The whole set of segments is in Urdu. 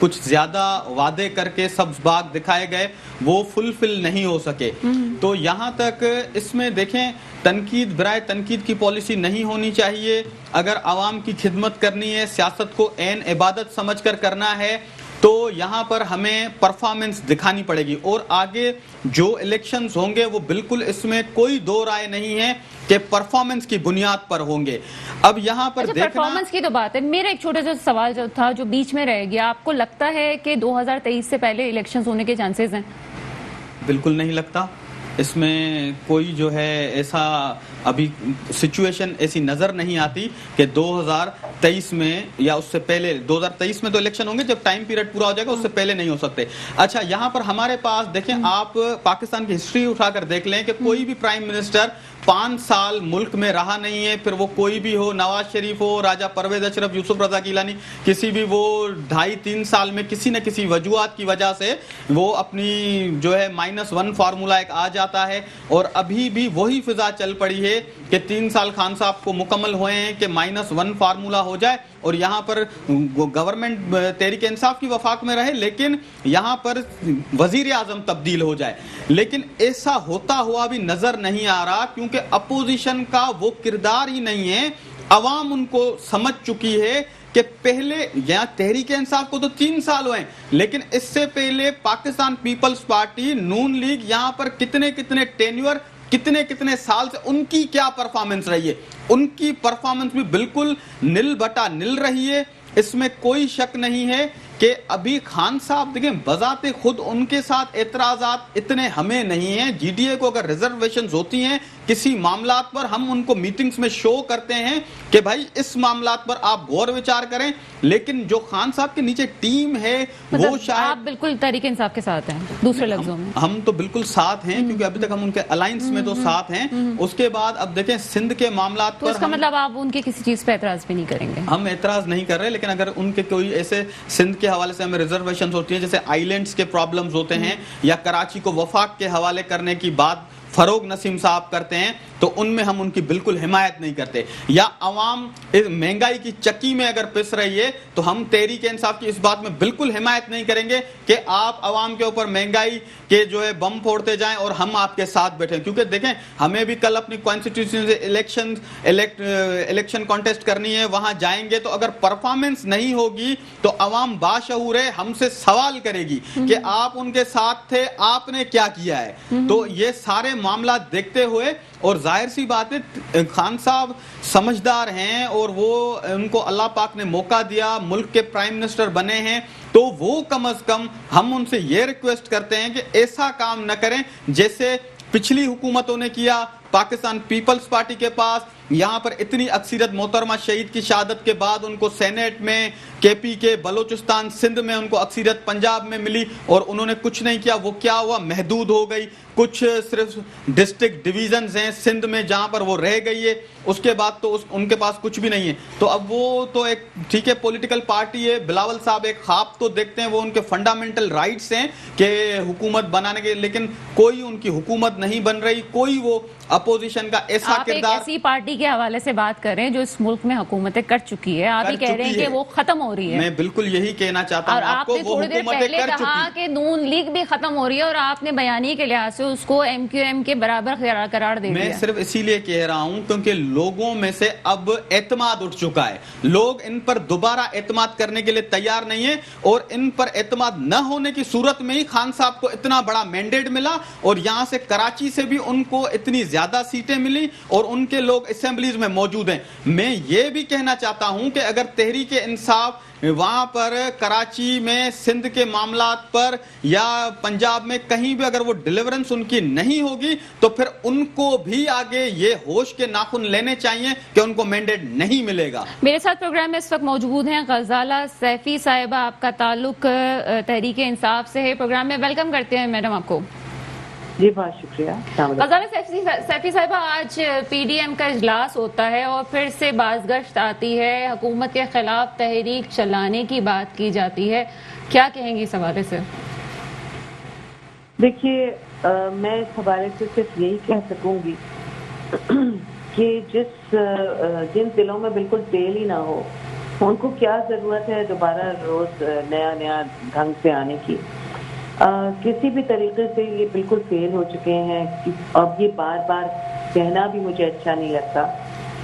کچھ زیادہ وعدے کر کے سبز باغ دکھائے گئے وہ فلفل نہیں ہو سکے. تو یہاں تک اس میں دیکھیں تنقید برائے تنقید کی پالیسی نہیں ہونی چاہیے. اگر عوام کی خدمت کرنی ہے, سیاست کو عین عبادت سمجھ کر کرنا ہے, تو یہاں پر ہمیں پرفارمنس دکھانی پڑے گی. اور آگے جو الیکشنز ہوں گے وہ بالکل اس میں کوئی دو رائے نہیں ہے کہ پرفارمنس کی بنیاد پر ہوں گے. اب یہاں پر دیکھنا پرفارمنس کی تو بات ہے. میرا ایک چھوٹا سا سوال جو تھا جو بیچ میں رہ گیا, آپ کو لگتا ہے کہ 2023 سے پہلے الیکشنز ہونے کے چانسز ہیں؟ بالکل نہیں لگتا. اس میں کوئی جو ہے ایسا ابھی سچویشن ایسی نظر نہیں آتی کہ 2023 میں یا اس سے پہلے. 2023 میں تو الیکشن ہوں گے جب ٹائم پیریڈ پورا ہو جائے گا, اس سے پہلے نہیں ہو سکتے. اچھا یہاں پر ہمارے پاس دیکھیں, آپ پاکستان کی ہسٹری اٹھا کر دیکھ لیں کہ کوئی بھی پرائم منسٹر 5 سال ملک میں رہا نہیں ہے, پھر وہ کوئی بھی ہو, نواز شریف ہو, راجہ پرویز اشرف, یوسف رضا گیلانی, کسی بھی وہ 2.5-3 سال میں کسی نہ کسی وجوہات کی وجہ سے وہ اپنی جو ہے -1 فارمولا ایک آ جاتا ہے. اور ابھی بھی وہی فضا چل پڑی ہے کہ 3 سال خان صاحب کو مکمل ہوئے ہیں کہ -1 فارمولا ہو جائے اور یہاں پر گورنمنٹ تحریک انصاف کی وفاق میں رہے, لیکن یہاں پر وزیر اعظم تبدیل ہو جائے. لیکن ایسا ہوتا ہوا بھی نظر نہیں آ رہا, کیونکہ اپوزیشن کا وہ کردار ہی نہیں ہے. عوام ان کو سمجھ چکی ہے کہ پہلے یہاں تحریک انصاف کو تو 3 سال ہوئے, لیکن اس سے پہلے پاکستان پیپلز پارٹی, نون لیگ, یہاں پر کتنے ٹینیور, کتنے سال سے ان کی کیا پرفارمنس رہی ہے. ان کی پرفارمنس بھی بالکل نل بٹا نل رہی ہے. اس میں کوئی شک نہیں ہے کہ ابھی خان صاحب دیکھیں بذات خود ان کے ساتھ اعتراضات اتنے ہمیں نہیں ہیں. جی ڈی اے کو اگر ریزرویشنز ہوتی ہیں کسی معاملات پر, ہم ان کو میٹنگز میں شو کرتے ہیں کہ بھائی اس معاملات پر آپ غور وچار کریں. لیکن جو خان صاحب کے نیچے ٹیم ہے وہ شاید آپ بالکل تحریک انصاف کے ساتھ ہیں, دوسرے لفظوں میں ہم تو بالکل ساتھ ہیں, کیونکہ ابھی تک ہم ان کے الائنس میں تو ساتھ ہیں. اس کے بعد اب دیکھیں سندھ کے معاملات پر, اس کا مطلب آپ ان کے کسی چیز پہ اعتراض بھی نہیں کریں گے؟ ہم اعتراض نہیں کر رہے, لیکن اگر ان کے کوئی ایسے سندھ کے حوالے سے ہمیں ریزرویشنز ہوتی ہیں, جیسے آئی لینڈز کے پرابلمز ہوتے ہیں, یا کراچی کو وفاق کے حوالے کرنے کی بات فروغ نسیم صاحب کرتے ہیں, تو ان میں ہم ان کی بالکل حمایت نہیں کرتے. یا عوام مہنگائی کی چکی میں اگر پس رہی ہے تو ہم تحریک انصاف کی اس بات میں بالکل حمایت نہیں کریں گے کہ آپ عوام کے اوپر مہنگائی کے جو ہے بم پھوڑتے جائیں اور ہم آپ کے ساتھ بیٹھیں. کیونکہ دیکھیں ہمیں بھی کل اپنی کانسٹیٹیوشن سے الیکشن کانٹیسٹ کرنی ہے, وہاں جائیں گے تو اگر پرفارمنس نہیں ہوگی تو عوام باشعور ہے, ہم سے سوال کرے گی کہ آپ ان کے ساتھ تھے, آپ نے کیا کیا ہے. تو یہ سارے معاملات دیکھتے ہوئے, اور ظاہر سی بات ہے خان صاحب سمجھدار ہیں اور وہ ان کو اللہ پاک نے موقع دیا, ملک کے پرائم منسٹر بنے ہیں, تو وہ کم از کم ہم ان سے یہ ریکویسٹ کرتے ہیں کہ ایسا کام نہ کریں جیسے پچھلی حکومتوں نے کیا. پاکستان پیپلز پارٹی کے پاس یہاں پر اتنی اکثریت, محترمہ شہید کی شہادت کے بعد ان کو سینیٹ میں, کے پی کے, بلوچستان, سندھ میں ان کو اکثریت پنجاب میں ملی اور انہوں نے کچھ نہیں کیا. وہ کیا ہوا, محدود ہو گئی. کچھ صرف ڈسٹرکٹ ڈویژنز ہیں سندھ میں جہاں پر وہ رہ گئی ہے, اس کے بعد تو ان کے پاس کچھ بھی نہیں ہے. تو اب وہ تو ایک ٹھیک ہے پولیٹیکل پارٹی ہے, بلاول صاحب ایک خواب تو دیکھتے ہیں, وہ ان کے فنڈامنٹل رائٹس ہیں کہ حکومت بنانے کے, لیکن کوئی ان کی حکومت نہیں بن رہی. کوئی وہ اپوزیشن کا ایسا آپ ایک ایسی پارٹی کے حوالے سے بات کر رہے ہیں جو اس ملک میں حکومتیں کر چکی ہے, آپ ہی کہہ رہے ہیں کہ وہ ختم ہو رہی ہے. میں بالکل یہی کہنا چاہتا ہوں آپ کو, وہ حکومتیں کر چکی. کہا کہ نون لیگ بھی ختم ہو رہی ہے اور آپ نے بیانیے کے لحاظ سے اس کو ایم کیو ایم کے برابر قرار دے دیا. میں صرف اسی لیے کہہ رہا ہوں کیونکہ لوگوں میں سے اب اعتماد اٹھ چکا ہے. لوگ ان پر دوبارہ اعتماد کرنے کے لیے تیار نہیں ہے, اور ان پر اعتماد نہ ہونے کی صورت میں ہی خان صاحب کو اتنا بڑا مینڈیٹ ملا, اور یہاں سے کراچی سے بھی ان کو اتنی زیادہ سیٹیں ملی اور ان کے لوگ اسمبلیز میں موجود ہیں. میں یہ بھی کہنا چاہتا ہوں کہ اگر تحریک انصاف وہاں پر کراچی میں, سندھ کے معاملات پر یا پنجاب میں کہیں بھی اگر وہ ڈیلیورنس ان کی نہیں ہوگی تو پھر ان کو بھی آگے یہ ہوش کے ناخن لینے چاہیے کہ ان کو مینڈیٹ نہیں ملے گا. میرے ساتھ پروگرام میں اس وقت موجود ہیں غزالہ سیفی صاحبہ, آپ کا تعلق تحریک انصاف سے ہے. پروگرام میں ویلکم کرتے ہیں میڈم آپ کو. جی بہت شکریہ. غزالہ سیفی صاحبہ, آج پی ڈی ایم کا اجلاس ہوتا ہے اور پھر سے بازگشت آتی ہے, حکومت کے خلاف تحریک چلانے کی بات کی جاتی ہے, کیا کہیں گی اس حوالے سے؟ دیکھیے میں اس حوالے سے صرف یہی کہہ سکوں گی کہ جن دلوں میں بالکل تیل ہی نہ ہو ان کو کیا ضرورت ہے دوبارہ روز نیا ڈھنگ سے آنے کی؟ کسی بھی طریقے سے یہ بالکل فیل ہو چکے ہیں. اب یہ بار بار کہنا بھی مجھے اچھا نہیں لگتا،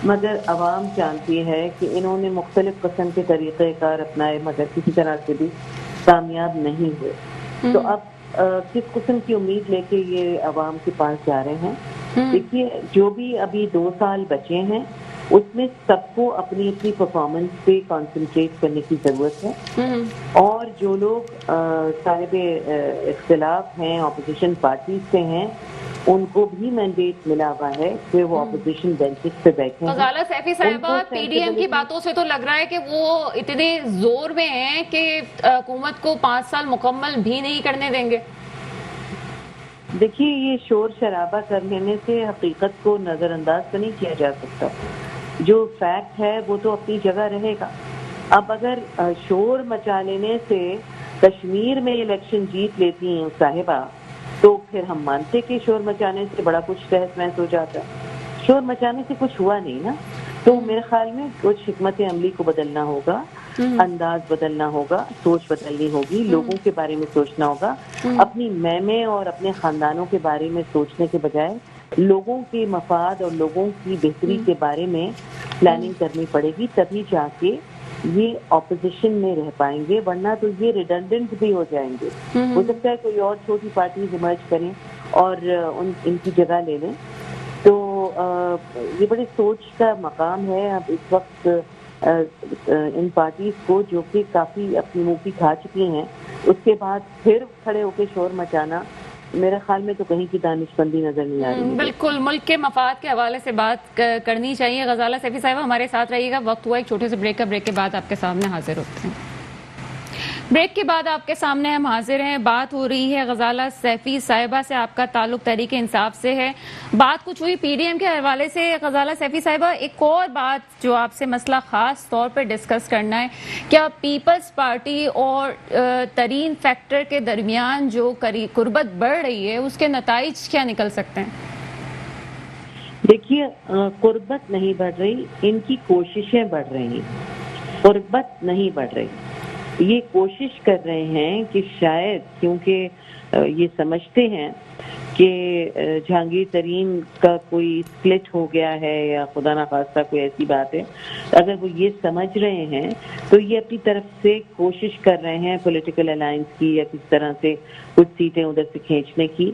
مگر عوام جانتی ہے کہ انہوں نے مختلف قسم کے طریقہ کار اپنائے مگر کسی طرح سے بھی کامیاب نہیں ہوئے. تو اب کس قسم کی امید لے کے یہ عوام کے پاس جا رہے ہیں؟ دیکھیے، جو بھی ابھی 2 سال بچے ہیں اس میں سب کو اپنی اپنی پرفارمنس پہ کانسنٹریٹ کرنے کی ضرورت ہے. اور جو لوگ صاحب اختلاف ہیں، اپوزیشن پارٹیز سے ہیں، ان کو بھی مینڈیٹ ملا ہوا ہے کہ وہ اپوزیشن بینچز پہ بیٹھے ہیں. غزالہ سیفی صاحبہ، پی ڈی ایم کی باتوں سے تو لگ رہا ہے کہ وہ اتنے زور میں ہیں کہ حکومت کو 5 سال مکمل بھی نہیں کرنے دیں گے. دیکھیے، یہ شور شرابہ کر لینے سے حقیقت کو نظر انداز تو نہیں کیا جا سکتا. جو فیکٹ ہے وہ تو اپنی جگہ رہے گا. اب اگر شور مچا لینے سے کشمیر میں الیکشن جیت لیتی ہیں صاحبہ، تو پھر ہم مانتے کہ شور مچانے سے بڑا کچھ تحس محس ہو جاتا. شور مچانے سے کچھ ہوا نہیں نا. تو میرے خیال میں کچھ حکمت عملی کو بدلنا ہوگا، انداز بدلنا ہوگا، سوچ بدلنی ہوگی، لوگوں کے بارے میں سوچنا ہوگا. اپنی میں اور اپنے خاندانوں کے بارے میں سوچنے کے بجائے لوگوں کے مفاد اور لوگوں کی بہتری کے بارے میں پلاننگ کرنی پڑے گی. تبھی جا کے یہ اپوزیشن میں رہ پائیں گے، ورنہ تو یہ ریڈنڈنٹ بھی ہو جائیں گے. ہو سکتا ہے کوئی اور چھوٹی پارٹیز ایمرج کریں اور ان کی جگہ لے لیں. تو یہ بڑی سوچ کا مقام ہے اب اس وقت ان پارٹیز کو، جو کہ کافی اپنی منہ کی کھا چکی ہیں. اس کے بعد پھر کھڑے ہو کے شور مچانا میرے خیال میں تو کہیں کی دانش مندی نظر نہیں آ رہی. بالکل ملک کے مفاد کے حوالے سے بات کرنی چاہیے. غزالہ سیفی صاحبہ ہمارے ساتھ رہیے گا. وقت ہوا ایک چھوٹے سے بریک کا. بریک کے بعد آپ کے سامنے حاضر ہوتے ہیں. بریک کے بعد آپ کے سامنے ہم حاضر ہیں. بات ہو رہی ہے غزالہ سیفی صاحبہ سے. آپ کا تعلق تحریک انصاف سے ہے. بات کچھ ہوئی پی ڈی ایم کے حوالے سے. غزالہ سیفی صاحبہ، ایک اور بات جو آپ سے مسئلہ خاص طور پہ ڈسکس کرنا ہے، کیا پیپلز پارٹی اور ترین فیکٹر کے درمیان جو قربت بڑھ رہی ہے اس کے نتائج کیا نکل سکتے ہیں؟ دیکھیے، قربت نہیں بڑھ رہی، ان کی کوششیں بڑھ رہی ہیں. قربت نہیں بڑھ رہی. یہ کوشش کر رہے ہیں کہ شاید کیونکہ یہ سمجھتے ہیں کہ جہانگیر ترین کا کوئی اسپلٹ ہو گیا ہے یا خدا نخواستہ کوئی ایسی بات ہے، اگر وہ یہ سمجھ رہے ہیں تو یہ اپنی طرف سے کوشش کر رہے ہیں پولیٹیکل الائنس کی یا کس طرح سے کچھ سیٹیں ادھر سے کھینچنے کی،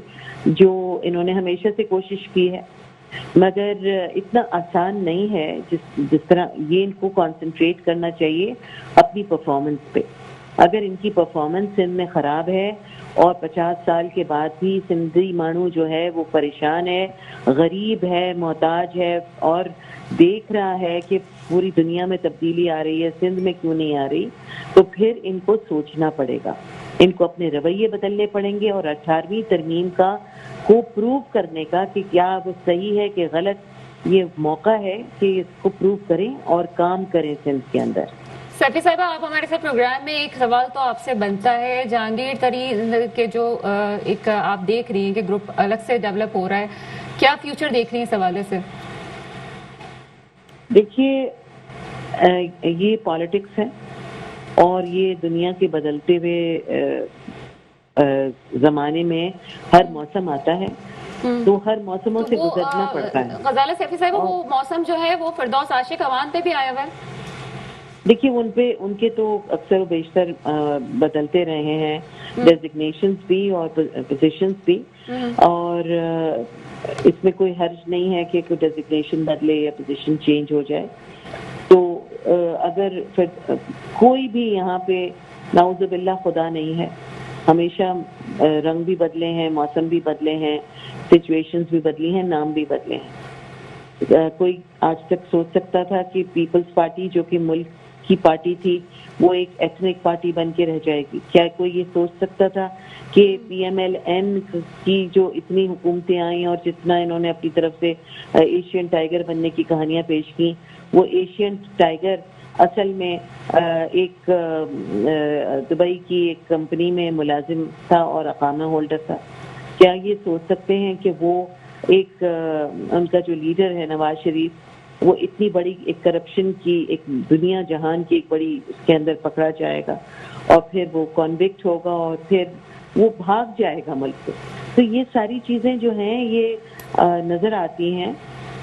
جو انہوں نے ہمیشہ سے کوشش کی ہے. مگر اتنا آسان نہیں ہے جس طرح یہ ان کو کانسنٹریٹ کرنا چاہیے اپنی پرفارمنس پہ. اگر ان کی پرفارمنس سندھ میں خراب ہے اور 50 سال کے بعد بھی سندھی مانو جو ہے وہ پریشان ہے، غریب ہے، محتاج ہے اور دیکھ رہا ہے کہ پوری دنیا میں تبدیلی آ رہی ہے، سندھ میں کیوں نہیں آ رہی، تو پھر ان کو سوچنا پڑے گا. ان کو اپنے رویے بدلنے پڑیں گے اور 18ویں ترمیم کو پروو کرنے کا کہ کیا وہ صحیح ہے کہ غلط، یہ موقع ہے کہ اس کو پروو کریں اور کام کریں سندھ کے اندر. سیفی صاحبہ، آپ ہمارے ساتھ پروگرام میں، ایک سوال تو آپ سے بنتا ہے، جہانگیر ترین کے جو ایک آپ دیکھ رہی ہیں کہ گروپ الگ سے ڈیولپ ہو رہا ہے، کیا فیوچر دیکھ رہی ہیں اس حوالے سے؟ دیکھیے، یہ پالیٹکس ہے اور یہ دنیا کے بدلتے ہوئے زمانے میں ہر موسم آتا ہے تو ہر موسموں سے گزرنا پڑتا ہے. غزالہ سیفی صاحبہ، وہ موسم جو ہے وہ فردوس عاشق عوان پہ بھی آیا ہوا ہے. دیکھیے، ان کے تو اکثر و بیشتر بدلتے رہے ہیں، ڈیزگنیشنز بھی اور پوزیشنز بھی، اور اس میں کوئی حرج نہیں ہے کہ کوئی ڈیزگنیشن بدلے یا پوزیشن چینج ہو جائے. تو اگر پھر کوئی بھی یہاں پہ نعوذ باللہ خدا نہیں ہے، ہمیشہ رنگ بھی بدلے ہیں، موسم بھی بدلے ہیں، سچویشنز بھی بدلی ہیں، نام بھی بدلے ہیں. کوئی آج تک سوچ سکتا تھا کہ پیپلز پارٹی جو کہ ملک کی پارٹی تھی وہ ایک ایتھنک پارٹی بن کے رہ جائے گی؟ کیا کوئی یہ سوچ سکتا تھا کہ پی ایم ایل این کی جو اتنی حکومتیں آئیں اور جتنا انہوں نے اپنی طرف سے ایشین ٹائیگر بننے کی کہانیاں پیش کی، وہ ایشین ٹائیگر اصل میں ایک دبئی کی ایک کمپنی میں ملازم تھا اور اقامہ ہولڈر تھا؟ کیا یہ سوچ سکتے ہیں کہ وہ ایک ان کا جو لیڈر ہے نواز شریف، وہ اتنی بڑی ایک کرپشن کی ایک دنیا جہان کی ایک بڑی اس کے اندر پکڑا جائے گا اور پھر وہ کنوکٹ ہوگا اور پھر وہ بھاگ جائے گا ملک سے. تو یہ ساری چیزیں جو ہیں یہ نظر آتی ہیں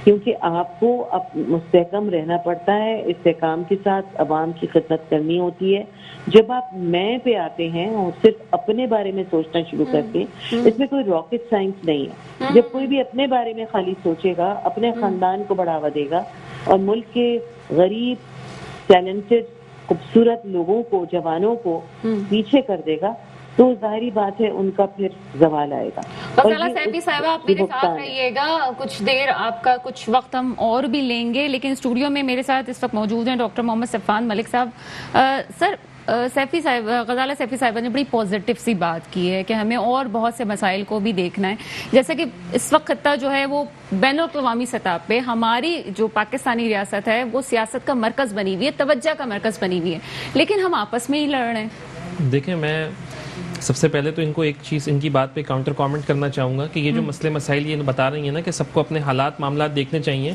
کیونکہ آپ کو اب مستحکم رہنا پڑتا ہے, استحکام کے ساتھ عوام کی خدمت کرنی ہوتی ہے. جب آپ میں پہ آتے ہیں اور صرف اپنے بارے میں سوچنا شروع کرتے ہیں, اس میں کوئی راکٹ سائنس نہیں ہے. جب کوئی بھی اپنے بارے میں خالی سوچے گا, اپنے خاندان کو بڑھاوا دے گا اور ملک کے غریب ٹیلنٹڈ خوبصورت لوگوں کو, جوانوں کو پیچھے کر دے گا, تو ظاہری بات ہے ان کا پھر زوال آئے گا. غزالہ سیفی صاحبہ آپ میرے ساتھ رہیے گا, کچھ دیر آپ کا کچھ وقت ہم اور بھی لیں گے, لیکن اسٹوڈیو میں میرے ساتھ اس وقت موجود ہیں ڈاکٹر محمد صفوان ملک صاحب. سر, سیفی صاحب, غزالہ سیفی صاحبہ نے بڑی پازیٹیو سی بات کی ہے کہ ہمیں اور بہت سے مسائل کو بھی دیکھنا ہے. جیسے کہ اس وقت خطہ جو ہے وہ بین الاقوامی سطح پہ ہماری جو پاکستانی ریاست ہے وہ سیاست کا مرکز بنی ہوئی ہے, توجہ کا مرکز بنی ہوئی ہے, لیکن ہم آپس میں ہی لڑ رہے ہیں. دیکھیں, میں سب سے پہلے تو ان کو ایک چیز, ان کی بات پہ کاؤنٹر کامنٹ کرنا چاہوں گا کہ یہ جو مسئلے مسائل یہ بتا رہی ہیں نا کہ سب کو اپنے حالات معاملات دیکھنے چاہیے,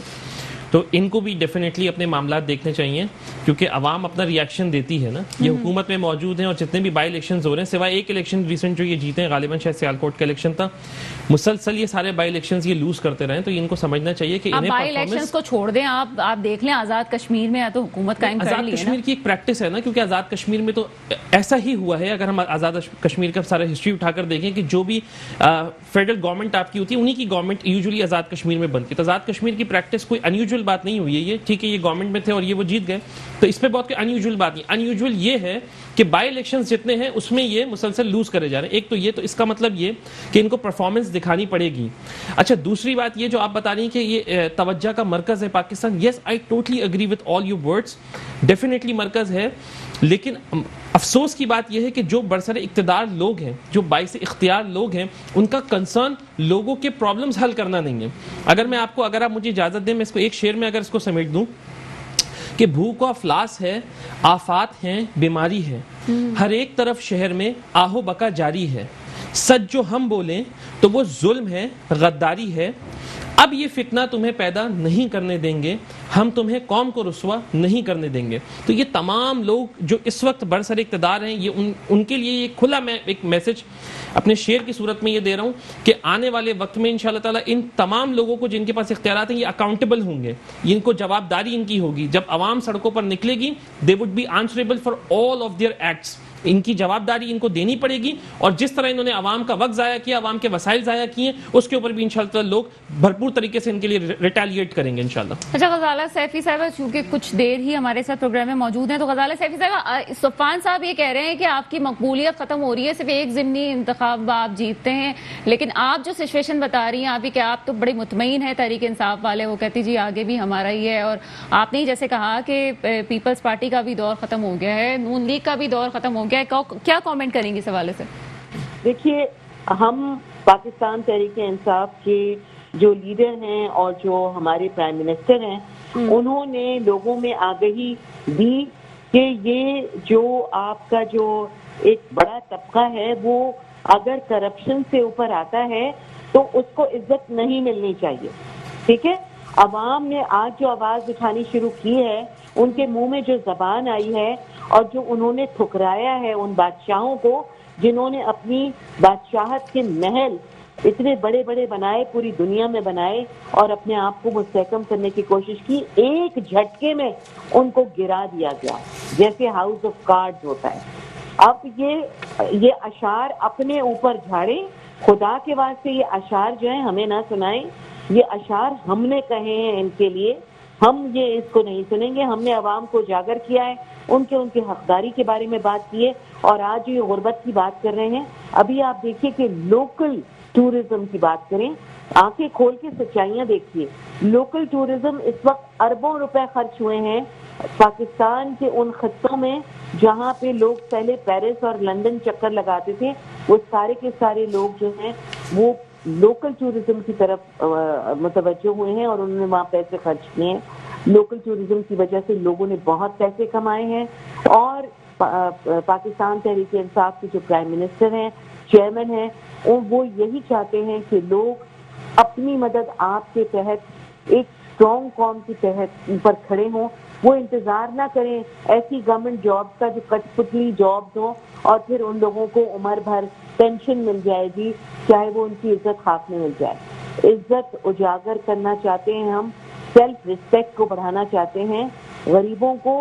تو ان کو بھی ڈیفینیٹلی اپنے معاملات دیکھنے چاہیے کیونکہ عوام اپنا ریاکشن دیتی ہے نا. یہ حکومت میں موجود ہیں اور جتنے بھی بائی الیکشنز ہو رہے ہیں, سوائے ایک الیکشن ریسنٹ جو یہ جیتے ہیں, غالباً شاید سیالکوٹ کا الیکشن تھا, مسلسل یہ سارے بائی الیکشنز یہ لوز کرتے رہے. تو ان کو سمجھنا چاہیے کہ انہیں بائی الیکشنز کو چھوڑ دیں, آپ دیکھ لیں آزاد کشمیر میں تو حکومت قائم کر لی ہے. آزاد کشمیر کی ایک پریکٹس ہے نا, کیونکہ آزاد کشمیر میں تو ایسا ہی ہوا ہے. اگر ہم آزاد کشمیر کا سارا ہسٹری اٹھا کر دیکھیں کہ جو بھی فیڈرل گورنمنٹ آپ کی ہوتی ہے, انہی کی گورنمنٹ یوزلی آزاد کشمیر میں بنتی ہے. تو آزاد کشمیر کی پریکٹس کوئی انیوژل بات نہیں ہوئی ہے. یہ ٹھیک ہے, یہ گورنمنٹ میں تھے اور یہ وہ جیت گئے, تو اس پہ بہت کوئی انیوژل بات نہیں. انیوژل یہ ہے کہ بائی الیکشنز جتنے ہیں اس میں یہ مسلسل لوز کرے جا رہے ہیں. ایک تو یہ, تو اس کا مطلب یہ کہ ان کو پرفارمنس دکھانی پڑے گی. اچھا, دوسری بات یہ جو آپ بتا رہی ہیں کہ یہ توجہ کا مرکز ہے Pakistan, yes I totally agree with all your words, definitely مرکز ہے. لیکن افسوس کی بات یہ ہے کہ جو برسر اقتدار لوگ ہیں, جو باعث اختیار لوگ ہیں, ان کا کنسرن لوگوں کے پرابلمز حل کرنا نہیں ہے. اگر آپ مجھے اجازت دیں, میں اس کو ایک شعر میں اگر اس کو سمیٹ دوں کہ بھوک و افلاس ہے, آفات ہیں, بیماری ہے, ہر ایک طرف شہر میں آہو بکا جاری ہے, سچ جو ہم بولیں تو وہ ظلم ہے, غداری ہے, اب یہ فتنہ تمہیں پیدا نہیں کرنے دیں گے, ہم تمہیں قوم کو رسوا نہیں کرنے دیں گے. تو یہ تمام لوگ جو اس وقت برسر اقتدار ہیں, یہ ان کے لیے یہ کھلا میں ایک میسج اپنے شعر کی صورت میں یہ دے رہا ہوں کہ آنے والے وقت میں انشاءاللہ تعالیٰ ان تمام لوگوں کو جن کے پاس اختیارات ہیں یہ اکاؤنٹیبل ہوں گے, ان کو جواب داری ان کی ہوگی. جب عوام سڑکوں پر نکلے گی, they would be answerable for all of their acts. ان کی جواب داری ان کو دینی پڑے گی, اور جس طرح انہوں نے عوام کا وقت ضائع کیا, عوام کے وسائل ضائع کیے, اس کے اوپر بھی انشاءاللہ لوگ بھرپور طریقے سے ان کے لیے ریٹیلیٹ کریں گے انشاءاللہ. اچھا غزالہ سیفی صاحبہ, چونکہ کچھ دیر ہی ہمارے ساتھ پروگرام میں موجود ہیں, تو غزالہ سیفی صاحبہ, صفوان صاحب یہ کہہ رہے ہیں کہ آپ کی مقبولیت ختم ہو رہی ہے, صرف ایک ضمنی انتخاب آپ جیتتے ہیں, لیکن آپ جو سچویشن بتا رہی ہیں آپ کہ آپ تو بڑے مطمئن ہیں تحریک انصاف والے, وہ کہتی جی آگے بھی ہمارا ہی ہے, اور آپ نے جیسے کہا کہ پیپلز پارٹی کا بھی دور ختم ہو گیا ہے, نون لیگ کا بھی دور ختم ہو گیا ہے, کیا کامنٹ کریں گے اس حوالے سے؟ دیکھیے, ہم پاکستان تحریک انصاف کے جو لیڈر ہیں اور جو ہمارے پرائم منسٹر ہیں, انہوں نے لوگوں میں آگہی دی کہ یہ جو آپ کا جو ایک بڑا طبقہ ہے وہ اگر کرپشن سے اوپر آتا ہے تو اس کو عزت نہیں ملنی چاہیے. ٹھیک ہے, عوام نے آج جو آواز اٹھانی شروع کی ہے, ان کے منہ میں جو زبان آئی ہے اور جو انہوں نے ٹھکرایا ہے ان بادشاہوں کو جنہوں نے اپنی بادشاہت کے محل اتنے بڑے بڑے بنائے, پوری دنیا میں بنائے, اور اپنے آپ کو مستحکم کرنے کی کوشش کی, ایک جھٹکے میں ان کو گرا دیا گیا جیسے ہاؤس آف کارڈز ہوتا ہے. اب یہ اشعار اپنے اوپر جھاڑیں, خدا کے واسطے یہ اشعار جو ہیں ہمیں نہ سنائیں. یہ اشعار ہم نے کہے ہیں ان کے لیے, ہم یہ اس کو نہیں سنیں گے. ہم نے عوام کو اجاگر کیا ہے, ان کی حقداری کے بارے میں بات کی ہے, اور آج یہ غربت کی بات کر رہے ہیں. ابھی آپ دیکھیے کہ لوکل ٹورزم کی بات کریں, آنکھیں کھول کے سچائیاں دیکھیے. لوکل ٹورزم اس وقت اربوں روپے خرچ ہوئے ہیں پاکستان کے ان خطوں میں جہاں پہ لوگ پہلے پیرس اور لندن چکر لگاتے تھے. وہ سارے کے سارے لوگ جو ہیں وہ لوکل ٹورزم کی طرف متوجہ ہوئے ہیں اور انہوں نے وہاں پیسے خرچ کیے ہیں. لوکل ٹورزم کی وجہ سے لوگوں نے بہت پیسے کمائے ہیں, اور پاکستان تحریک انصاف کے جو پرائم منسٹر ہیں, چیئرمین ہیں, وہ یہی چاہتے ہیں کہ لوگ اپنی مدد آپ کے تحت ایک اسٹرانگ قوم کے تحت پر کھڑے ہوں، وہ انتظار نہ کریں ایسی گورنمنٹ جاب کا جو کٹ پتلی جابز ہوں اور پھر ان لوگوں کو عمر بھر پینشن مل جائے گی، چاہے وہ ان کی عزت خاک میں مل جائے۔ عزت اجاگر کرنا چاہتے ہیں ہم، سیلف ریسپیکٹ کو بڑھانا چاہتے ہیں، غریبوں کو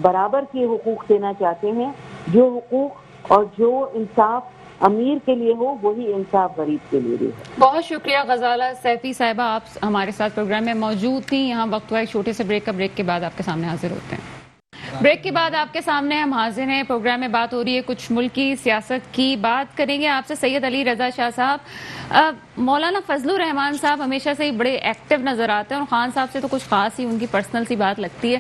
برابر کے حقوق دینا چاہتے ہیں، جو حقوق اور جو انصاف امیر کے لیے ہو وہی انصاف غریب کے لیے بھی ہو۔ بہت شکریہ غزالہ سیفی صاحبہ، آپ ہمارے ساتھ پروگرام میں موجود تھیں۔ یہاں وقت ہوا ایک چھوٹے سے بریک کا، بریک کے بعد آپ کے سامنے حاضر ہوتے ہیں۔ بریک کے بعد آپ کے سامنے ہم حاضر ہیں، پروگرام میں بات ہو رہی ہے کچھ ملکی سیاست کی، بات کریں گے آپ سے سید علی رضا شاہ صاحب۔ مولانا فضل الرحمان صاحب ہمیشہ سے ہی بڑے ایکٹیو نظر آتے ہیں اور خان صاحب سے تو کچھ خاص ہی ان کی پرسنل سی بات لگتی ہے۔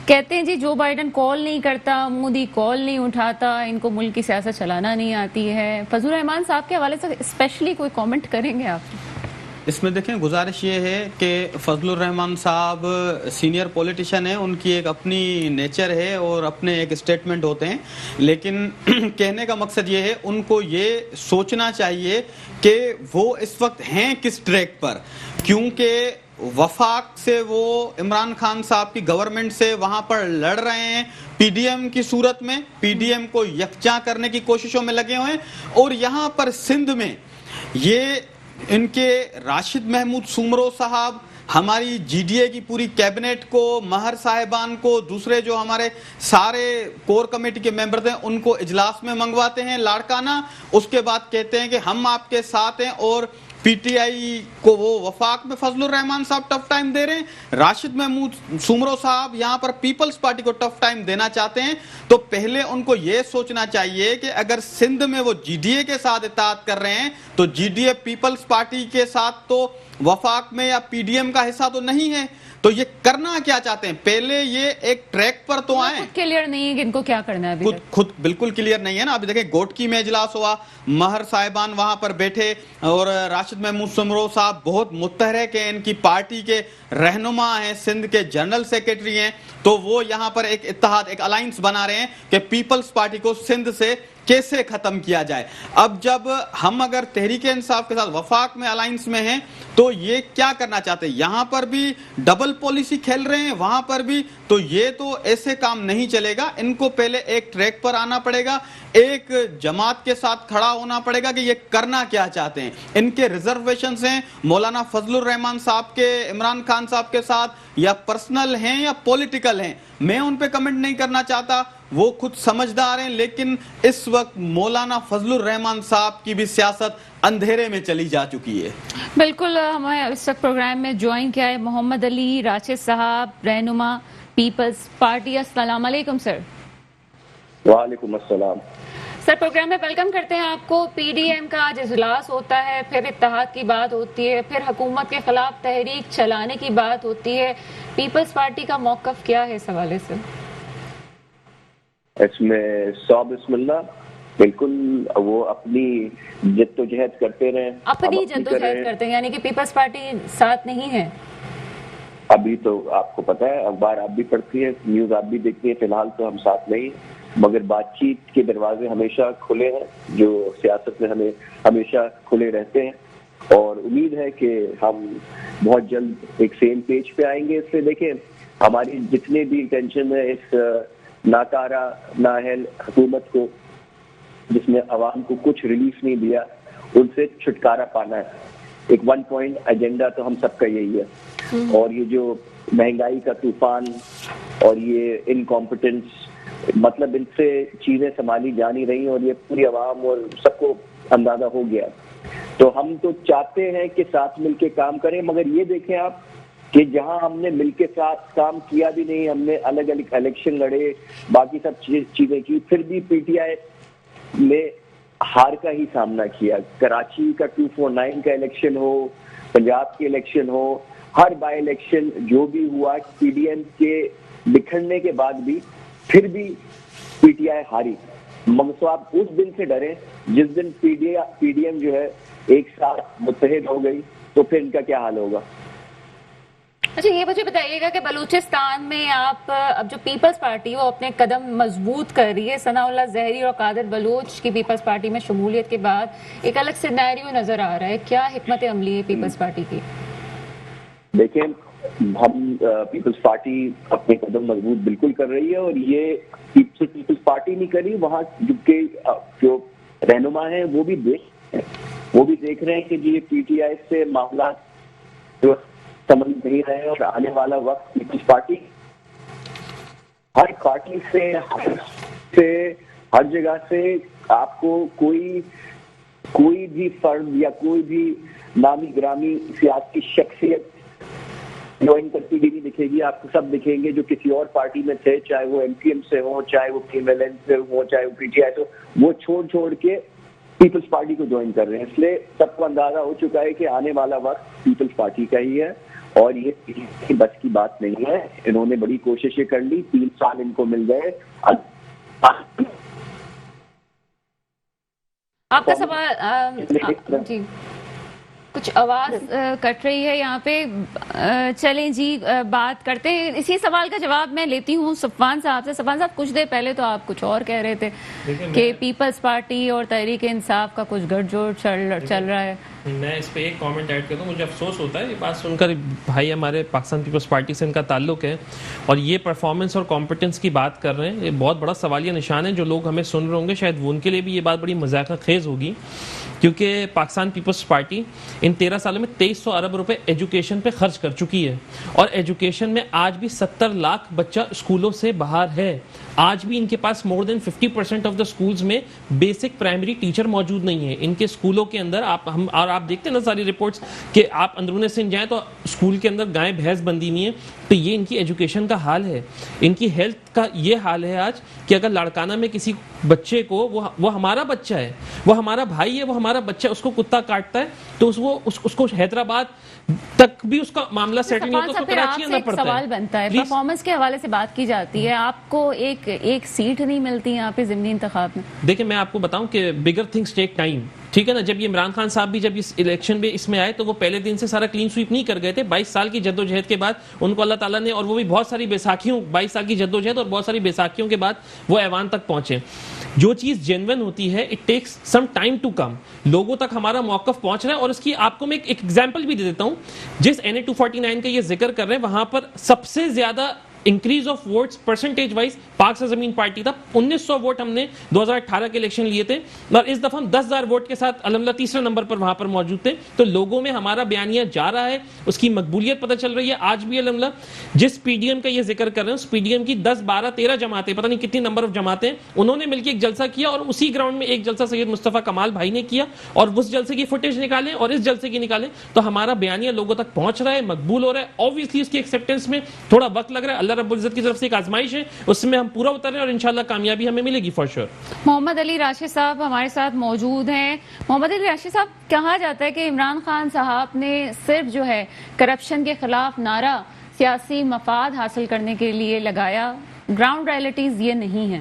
کہتے ہیں جی جو بائیڈن کال نہیں کرتا، مودی کال نہیں اٹھاتا، ان کو ملک کی سیاست چلانا نہیں آتی ہے۔ فضل الرحمان صاحب کے حوالے سے اسپیشلی کوئی کامنٹ کریں گے آپ؟ اس میں دیکھیں گزارش یہ ہے کہ فضل الرحمان صاحب سینئر پولیٹیشین ہیں، ان کی ایک اپنی نیچر ہے اور اپنے ایک اسٹیٹمنٹ ہوتے ہیں، لیکن کہنے کا مقصد یہ ہے ان کو یہ سوچنا چاہیے کہ وہ اس وقت ہیں کس ٹریک پر، کیونکہ وفاق سے وہ عمران خان صاحب کی گورنمنٹ سے وہاں پر لڑ رہے ہیں، پی ڈی ایم کی صورت میں پی ڈی ایم کو یکجا کرنے کی کوششوں میں لگے ہوئے ہیں، اور یہاں پر سندھ میں یہ ان کے راشد محمود سومرو صاحب ہماری جی ڈی اے کی پوری کیبنٹ کو، مہر صاحبان کو، دوسرے جو ہمارے سارے کور کمیٹی کے ممبرز ہیں ان کو اجلاس میں منگواتے ہیں لاڑکانہ، اس کے بعد کہتے ہیں کہ ہم آپ کے ساتھ ہیں، اور پی ٹی آئی کو وہ وفاق میں فضل الرحمان صاحب ٹف ٹائم دے رہے ہیں، راشد محمود سومرو صاحب یہاں پر پیپلز پارٹی کو ٹف ٹائم دینا چاہتے ہیں۔ تو پہلے ان کو یہ سوچنا چاہیے کہ اگر سندھ میں وہ جی ڈی اے کے ساتھ اتحاد کر رہے ہیں تو G D A Peoples Party کے ساتھ تو وفاق میں یا پی ڈی ایم کا حصہ تو نہیں ہے، تو یہ کرنا کیا چاہتے ہیں؟ پہلے یہ ایک ٹریک پر تو آئیں۔ خود کلیئر نہیں ہے کہ ان کو کیا کرنا ہے، خود بالکل کلیئر نہیں ہے نا۔ ابھی دیکھیں گوٹکی میں اجلاس ہوا، مہر صاحبان وہاں پر بیٹھے اور راشد محمود سومرو صاحب بہت متحرک ہیں، ان کی پارٹی کے رہنما ہیں، سندھ کے جنرل سیکریٹری ہیں، تو وہ یہاں پر ایک اتحاد، ایک الائنس بنا رہے ہیں کہ پیپلز پارٹی کو سندھ سے کیسے ختم کیا جائے۔ اب جب ہم اگر تحریک انصاف کے ساتھ وفاق میں الائنس میں ہیں تو یہ کیا کرنا چاہتے ہیں؟ یہاں پر بھی ڈبل پالیسی کھیل رہے ہیں، وہاں پر بھی، تو یہ تو ایسے کام نہیں چلے گا۔ ان کو پہلے ایک ٹریک پر آنا پڑے گا، ایک جماعت کے ساتھ کھڑا ہونا پڑے گا کہ یہ کرنا کیا چاہتے ہیں۔ ان کے ریزرویشنز ہیں مولانا فضل الرحمان صاحب کے عمران خان صاحب کے ساتھ، یا پرسنل ہیں یا پولیٹیکل ہیں، میں ان پہ کمنٹ نہیں کرنا چاہتا، وہ خود سمجھدار ہیں، لیکن اس وقت مولانا فضل الرحمان صاحب کی بھی سیاست اندھیرے میں چلی جا چکی ہے۔ بالکل، ہمیں اس وقت پروگرام میں جوائن کیا ہے محمد علی راشد صاحب، رہنما پیپلز پارٹی۔ السلام علیکم سر۔ وعلیکم السلام سر، پروگرام میں ویلکم کرتے ہیں آپ کو۔ پی ڈی ایم کا آج اجلاس ہوتا ہے، پھر اتحاد کی بات ہوتی ہے، پھر حکومت کے خلاف تحریک چلانے کی بات ہوتی ہے، پیپلز پارٹی کا موقف کیا ہے اس حوالے سے؟ اس میں بسم اللہ، بالکل وہ اپنی جدوجہد کرتے رہیں، اپنی جدوجہد کرتے ہیں، یعنی کہ پیپلز پارٹی ساتھ نہیں ہے؟ ابھی تو آپ کو پتا ہے، اخبار آپ بھی پڑھتی ہیں، نیوز آپ بھی دیکھتی ہیں، فی الحال تو ہم ساتھ نہیں، مگر بات چیت کے دروازے ہمیشہ کھلے ہیں، جو سیاست میں ہمیں ہمیشہ کھلے رہتے ہیں، اور امید ہے کہ ہم بہت جلد ایک سیم پیج پہ آئیں گے۔ اس سے دیکھیں، ہماری جتنے بھی ٹینشن ہے اس ناکارہ نااہل حکومت کو، جس نے عوام کو کچھ ریلیف نہیں دیا، ان سے چھٹکارا پانا ہے۔ ایک 1 پوائنٹ ایجنڈا تو ہم سب کا یہی ہے، اور یہ جو مہنگائی کا طوفان اور یہ انکمپٹنس، مطلب ان سے چیزیں سنبھالی جا نہیں رہی، اور یہ پوری عوام اور سب کو اندازہ ہو گیا۔ تو ہم تو چاہتے ہیں کہ ساتھ مل کے کام کریں، مگر یہ دیکھیں آپ کہ جہاں ہم نے مل کے ساتھ کام کیا بھی نہیں، ہم نے الگ الگ الیکشن لڑے، باقی سب چیزیں کی، پھر بھی پی ٹی آئی نے ہار کا ہی سامنا کیا۔ کراچی کا 249 کا الیکشن ہو، پنجاب کے election who, Hare by election جو بھی ہوا، پی ڈی ایم کے بکھرنے کے بعد بھی پھر بھی پی ٹی آئی ہاری۔ مگر تو آپ اس دن سے ڈریں جس دن پی ڈی ایم جو ہے ایک ساتھ متحد ہو گئی، تو پھر ان کا کیا حال ہوگا۔ اچھا، یہ مجھے بتائیے گا کہ بلوچستان میں آپ اب جو پیپلز پارٹی وہ اپنے قدم مضبوط کر رہی ہے، ثناء اللہ زہری اور قادر بلوچ کی پیپلز پارٹی میں شمولیت کے بعد ایک الگ سینیریو نظر آ رہا ہے، کیا حکمت عملی ہے پیپلز پارٹی کی؟ دیکھیں ہم پیپلز پارٹی اپنے قدم مضبوط بالکل کر رہی ہے، اور یہ پیپلز پارٹی نہیں کر رہی، وہاں جو رہنما ہیں وہ بھی دیکھ رہے ہیں کہ جی پی ٹی آئی سے معاملات جو سمجھ نہیں رہے، اور آنے والا وقت پیپلز پارٹی ہر پارٹی سے ہر جگہ سے آپ کو کوئی بھی فرد یا کوئی بھی نامی گرامی سیاسی شخصیت جوائن کرتی بھی نہیں دکھے گی. آپ کو سب دکھیں گے جو کسی اور پارٹی میں تھے، چاہے وہ ایم پی ایم سے ہوں، چاہے وہ پی ایم ایل این سے ہوں، چاہے وہ پی ٹی آئی سے ہو، وہ چھوڑ کے پیپلز پارٹی کو جوائن کر رہے ہیں. اس لیے سب کو اندازہ ہو چکا ہے کہ آنے والا وقت پیپلز پارٹی کا ہی ہے، اور یہ بس کی بات نہیں ہے. انہوں نے بڑی کوششیں کر لی، 3 سال ان کو مل گئے. آپ کا سوال جی کچھ آواز کٹ رہی ہے یہاں پہ. چلیں جی بات کرتے ہیں، اسی سوال کا جواب میں لیتی ہوں صفوان صاحب سے. صفوان صاحب کچھ دیر پہلے تو آپ کچھ اور کہہ رہے تھے کہ پیپلز پارٹی اور تحریک انصاف کا کچھ گٹھ جوڑ چل رہا ہے. میں اس پہ ایک کامنٹ ایڈ کرتا ہوں. مجھے افسوس ہوتا ہے یہ بات سن کر، بھائی ہمارے پاکستان پیپلز پارٹی سے ان کا تعلق ہے اور یہ پرفارمنس اور کمپٹنس کی بات کر رہے ہیں. یہ بہت بڑا سوالیہ نشان ہے. جو لوگ ہمیں سن رہے ہوں گے شاید وہ ان کے لیے بھی یہ بات بڑی مذاق خیز ہوگی، کیونکہ پاکستان پیپلز پارٹی ان 13 سالوں میں 2300 ارب روپے ایجوکیشن پہ خرچ کر چکی ہے، اور ایجوکیشن میں آج بھی 70 لاکھ بچہ اسکولوں سے باہر ہے. آج بھی ان کے پاس مور دین 50% آف دا اسکولز میں بیسک پرائمری ٹیچر موجود نہیں ہے. ان کے اسکولوں کے اندر آپ دیکھتے ہیں نا ساری رپورٹس کہ آپ اندرون سندھ جائیں تو اسکول کے اندر گائے بھینس بندی نہیں ہے. تو یہ ان کی ایجوکیشن کا حال ہے. ان کی ہیلتھ کا یہ حال ہے آج کہ اگر لاڑکانہ میں کسی بچے کو، وہ ہمارا بچہ ہے، وہ ہمارا بھائی ہے، وہ ہمارا بچہ، اس کو کتا کاٹتا ہے تو اس کو حیدرآباد تک بھی اس کا معاملہ سیٹل نہیں ہوتا، اس کو کراچی آنا پڑتا ہے. سوال بنتا ہے پرفارمنس کے حوالے سے بات کی جاتی ہے، آپ کو ایک سیٹ نہیں ملتی یہاں پہ ضمنی انتخاب میں. دیکھیں میں آپ کو بتاؤں کہ بگر تھنگس ٹیک ٹائم. ٹھیک ہے نا، جب یہ عمران خان صاحب بھی جب اس الیکشن میں اس میں آئے تو وہ پہلے دن سے سارا کلین سویپ نہیں کر گئے تھے. 22 سال کی جدوجہد کے بعد ان کو اللہ تعالیٰ نے، اور وہ بھی بہت ساری بیساکھیوں، 22 سال کی جدوجہد اور بہت ساری بیساکھیوں کے بعد وہ ایوان تک پہنچے. جو چیز جینوین ہوتی ہے it takes some time to come. لوگوں تک ہمارا موقف پہنچ رہا ہے، اور اس کی آپ کو میں ایک ایگزامپل بھی دے دیتا ہوں. جس NA 249 کا یہ ذکر کر رہے ہیں وہاں پر سب سے زیادہ increase of votes percentage wise پاک سے زمین پارٹی تھا. 1900 ووٹ ہم نے 2018 کے الیکشن لیے تھے، اور اس دفعہ ہم 10,000 ووٹ کے ساتھ الحمدللہ تیسرے نمبر پر وہاں پر موجود تھے. تو لوگوں میں ہمارا بیانیہ جا رہا ہے، اس کی مقبولیت پتہ چل رہی ہے. آج بھی الحمدللہ جس پی ڈی ایم کا یہ ذکر کر رہے ہیں اس پی ڈی ایم کی 10 12 13 جماعتیں، پتہ نہیں کتنی نمبر آف جماعتیں، انہوں نے مل کے ایک جلسہ کیا، اور اسی گراؤنڈ میں ایک جلسہ سید مصطفیٰ کمال بھائی نے کیا، اور اس جلسے کی فوٹیج نکالیں اور اس جلسے کی نکالیں تو ہمارا بیانیہ لوگوں تک پہنچ رہا ہے، مقبول ہو رہا ہے. آبویسلی اس کی ایکسیپٹنس میں تھوڑا وقت لگ رہا ہے. اللہ رب العزت کی طرف سے آزمائش ہے، اس میں ہم پورا اتر رہے ہیں اور انشاءاللہ کامیابی ہمیں ملے گی فار شور. محمد علی راشد صاحب ہمارے ساتھ موجود ہیں. محمد علی راشد صاحب، کہا جاتا ہے کہ عمران خان صاحب نے صرف جو ہے کرپشن کے خلاف نعرہ سیاسی مفاد حاصل کرنے کے لیے لگایا، گراؤنڈ ریئلٹیز یہ نہیں ہے.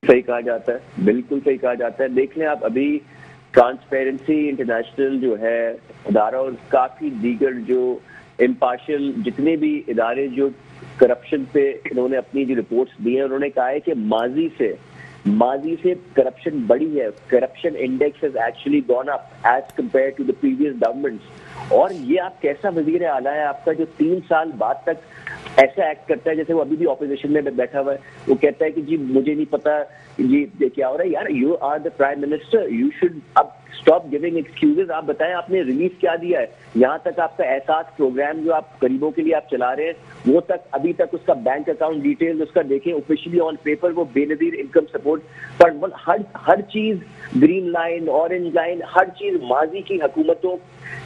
صحیح کہا جاتا ہے، بالکل صحیح کہا جاتا ہے. دیکھ لیں آپ ابھی ٹرانسپیرنسی انٹرنیشنل جو ہے ادارہ، اور کافی دیگر جو امپارشل جتنے بھی ادارے جو کرپشن پہ انہوں نے اپنی جو رپورٹس دی ہیں، انہوں نے کہا ہے کہ ماضی سے کرپشن بڑی ہے. Corruption index has actually gone up as compare to the previous governments. اور یہ آپ کیسا وزیر اعلیٰ ہے آپ کا جو 3 سال بعد تک ایسا ایکٹ کرتا ہے جیسے وہ ابھی بھی اپوزیشن میں بیٹھا ہوا ہے. وہ کہتا ہے کہ جی مجھے نہیں پتا جی کیا ہو رہا ہے. یار you are the prime minister, you should اب اسٹاپ گیونگ ایکسکیوزز. آپ بتائیں آپ نے ریلیف کیا دیا ہے. یہاں تک آپ کا احساس پروگرام جو آپ غریبوں کے لیے آپ چلا رہے ہیں وہ تک ابھی تک اس کا بینک اکاؤنٹ ڈیٹیل اس کا دیکھیں آفیشلی آن پیپر وہ بے نظیر انکم سپورٹ پر ہر چیز، گرین لائن، اورنج لائن، ہر چیز ماضی کی حکومتوں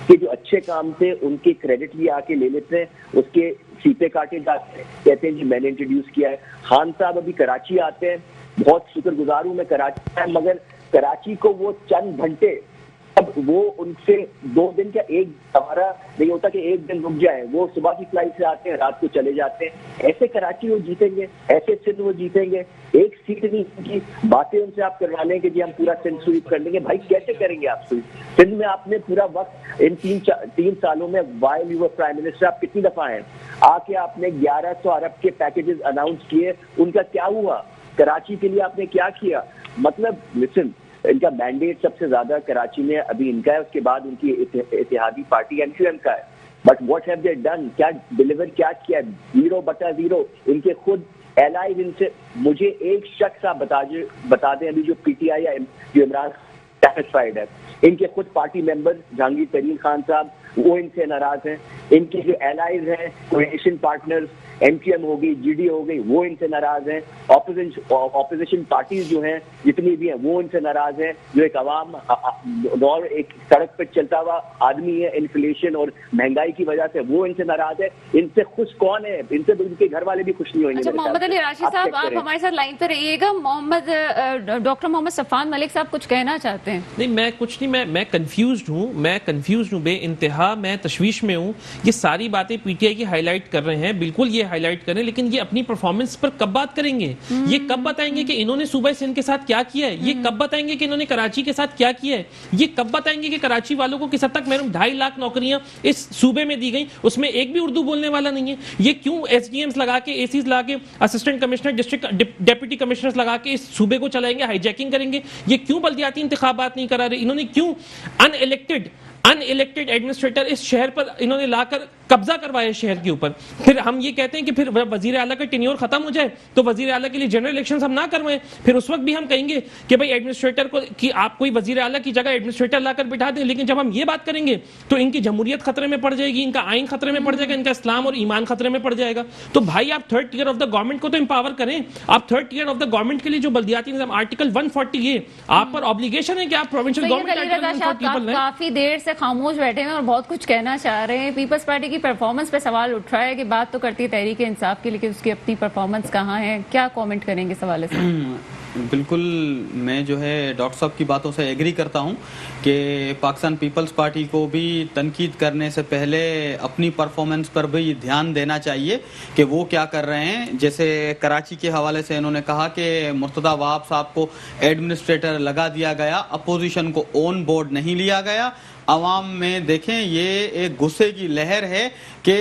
کے جو اچھے کام تھے ان کے کریڈٹ بھی آ کے لے لیتے ہیں، اس کے سیپے کاٹے جاتے ہیں، کہتے ہیں جی میں نے انٹروڈیوس کیا ہے. خان صاحب ابھی کراچی آتے ہیں، بہت شکر گزار ہوں میں کراچی ہے، مگر کراچی کو وہ چند گھنٹے، اب وہ ان سے 2 دن کا ایک ہمارا نہیں ہوتا کہ 1 دن رک جائیں. وہ صبح کی فلائٹ سے آتے ہیں، رات کو چلے جاتے ہیں. ایسے کراچی وہ جیتیں گے، ایسے سندھ وہ جیتیں گے. ایک سیٹ نہیں کی باتیں ان سے آپ کروا لیں کہ جی ہم پورا سندھ سویپ کر لیں گے. بھائی کیسے کریں گے آپ سویپ؟ سندھ میں آپ نے پورا وقت ان 3 سالوں میں while you were prime minister آپ کتنی دفعہ آئے آ کے آپ نے 1100 ارب کے پیکیجز اناؤنس کیے، ان کا کیا ہوا؟ کراچی کے لیے آپ نے کیا کیا؟ مطلب لسن، ان کا مینڈیٹ سب سے زیادہ کراچی میں ابھی ان کا ہے، اس کے بعد ان کی اتحادی پارٹی MQM کا ہے. But what have they done, کیا ڈلیور کیا کیا؟ 0/0. ان کے خود allies ان سے, مجھے ایک شخص آپ بتا دیں ابھی جو پی ٹی آئی جو عمران سیٹسفائڈ ہے, ان کے خود پارٹی ممبر جہانگیر ترین خان صاحب وہ ان سے ناراض ہیں. ان کے جو allies ہیں coalition partners M Q M ہو گئی, جی ڈی ہو گئی, وہ ان سے ناراض ہیں. اپوزیشن پارٹیز جو ہیں جتنی بھی ہیں وہ ان سے ناراض ہیں. جو ایک عوام اور ایک سڑک پہ چلتا ہوا آدمی ہے, انفلیشن اور مہنگائی کی وجہ سے وہ ان سے ناراض ہے. ان سے خوش کون ہے؟ ان سے ان کے گھر والے بھی خوش نہیں ہوئیں گے. اچھا محمد علی راشد صاحب, آپ ہمارے ساتھ لائن پہ رہیے گا. ڈاکٹر محمد صفان ملک صاحب کچھ کہنا چاہتے ہیں. نہیں میں کچھ نہیں, میں کنفیوزڈ ہوں, بے انتہا میں تشویش میں ہوں. یہ ساری باتیں پی ٹی آئی کی ہائی لائٹ کر رہے ہیں, بالکل یہ ہائی لائٹ کریں, لیکن یہ اپنی پرفارمنس پر کب بات کریں گے؟ یہ کب بتائیں گے کہ انہوں نے صوبہ سندھ کے ساتھ کیا کیا ہے؟ یہ کب بتائیں گے کہ انہوں نے کراچی کے ساتھ کیا کیا ہے؟ یہ کب بتائیں گے کہ کراچی والوں کو کس حد تک 2.5 لاکھ نوکریاں اس صوبے میں دی گئیں, اس میں ایک بھی اردو بولنے والا نہیں ہے؟ یہ کیوں ایس ڈی ایمز لگا کے, اے سیز لگا کے, assistant commissioner, district deputy commissioners لگا کے اس صوبے کو چلائیں گے, ہائی جیکنگ کریں گے؟ یہ کیوں بلدیاتی انتخابات نہیں کرا رہے؟ انہوں نے کیوں ان الیکٹڈ ایڈمنسٹریٹر اس شہر پر انہوں نے لا کر قبضہ کروایا شہر کے اوپر؟ پھر ہم یہ کہتے ہیں کہ پھر وزیر اعلیٰ کا ٹینیور ختم ہو جائے تو وزیر اعلیٰ کے لیے جنرل الیکشنز ہم نہ کروائیں. پھر اس وقت بھی ہم کہیں گے کہ بھائی ایڈمنسٹریٹر کو, کہ آپ کوئی وزیر اعلیٰ کی جگہ ایڈمنسٹریٹر لا کر بٹھا دیں. لیکن جب ہم یہ بات کریں گے تو ان کی جمہوریت خطرے میں پڑ جائے گی, ان کا آئین خطرے میں پڑ جائے گا, ان کا اسلام اور ایمان خطرے میں پڑ جائے گا. تو بھائی آپ third tier of the government کو تو امپاور کریں. آپ third tier of the government کے لیے جو بلدیاتی نظام آرٹیکل 140 ہے, آپ پر obligation ہے کہ آپ پروونشل گورنمنٹ. کافی دیر سے خاموش بیٹھے ہیں اور بہت کچھ کہنا چاہ رہے ہیں. پیپلز پارٹی کی پرفارمنس پہ سوال اٹھ رہا ہے کہ بات تو کرتی ہے تحریک انصاف کی, لیکن اس کی اپنی پرفارمنس کہاں ہے؟ کیا کامنٹ کریں گے اس حوالے سے؟ بالکل, میں جو ہے ڈاکٹر صاحب کی باتوں سے ایگری کرتا ہوں کہ پاکستان پیپلز پارٹی کو بھی تنقید کرنے سے پہلے اپنی پرفارمنس پر بھی دھیان دینا چاہیے کہ وہ کیا کر رہے ہیں. جیسے کراچی کے حوالے سے انہوں نے کہا کہ مرتضیٰ وہاب صاحب کو ایڈمنسٹریٹر لگا دیا گیا, اپوزیشن کو آن بورڈ نہیں لیا گیا. عوام میں دیکھیں یہ ایک غصے کی لہر ہے کہ